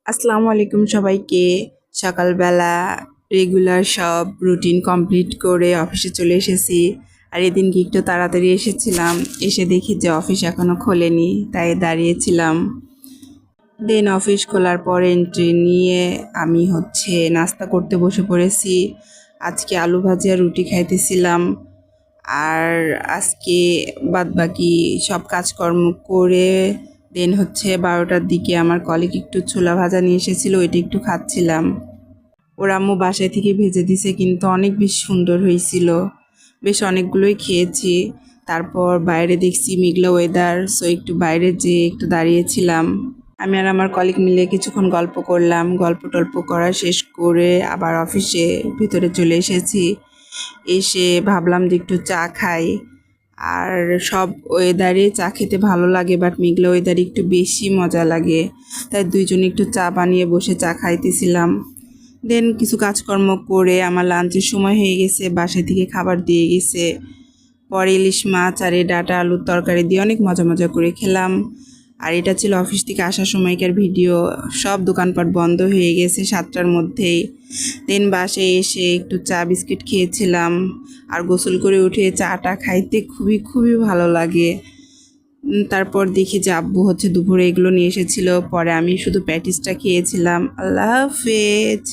আসসালামু আলাইকুম সবাইকে। সকালবেলা রেগুলার সব রুটিন কমপ্লিট করে অফিসে চলে এসেছি। আর এদিন কি একটু তাড়াতাড়ি এসেছিলাম, এসে দেখি যে অফিস এখনও খোলেনি, তাই দাঁড়িয়েছিলাম। দেন অফিস খোলার পর এন্ট্রি নিয়ে আমি নাস্তা করতে বসে পড়েছি। আজকে আলু ভাজি আর রুটি খাইতেছিলাম। আর আজকে বাদবাকি সব কাজকর্ম করে দেন 12টার দিকে আমার কলিগ একটু ছোলা ভাজা নিয়ে এসেছিল, ওইটা একটু খাচ্ছিলাম। ওর আম্মু বাসায় থেকে ভেজে দিছে, কিন্তু অনেক বেশ সুন্দর হয়েছিল। বেশ অনেকগুলোই খেয়েছি। তারপর বাইরে দেখছি মেঘলা ওয়েদার, সো একটু বাইরে যেয়ে একটু দাঁড়িয়েছিলাম। আমি আর আমার কলিগ মিলে কিছুক্ষণ গল্প করলাম। গল্প টল্প করা শেষ করে আবার অফিসে ভিতরে চলে এসেছি। এসে ভাবলাম যে একটু চা খাই। আর সব ওয়েদারে চা খেতে ভালো লাগে, বাট মেঘলা ওয়েদারে একটু বেশি মজা লাগে। তাই দুইজনে একটু চা বানিয়ে বসে চা খাইতেছিলাম। দেন কিছু কাজকর্ম করে আমার লাঞ্চের সময় হয়ে গেছে, বাসায় থেকে খাবার দিয়ে গেছে। পরে ইলিশ মাছ আর এই ডাঁটা আলুর তরকারি দিয়ে অনেক মজা মজা করে খেলাম। আর এটা ছিল অফিস থেকে আসার সময়কার ভিডিও। সব দোকানপাট বন্ধ হয়ে গেছে 7টার মধ্যেই। দেন বাসায় এসে একটু চা বিস্কিট খেয়েছিলাম। আর গোসল করে উঠে চাটা খাইতে খুবই খুবই ভালো লাগে। তারপর দেখি যে আব্বু দুপুরে এগুলো নিয়ে এসেছিল। পরে আমি শুধু প্যাটিসটা খেয়েছিলাম। আল্লাহ হাফেজ।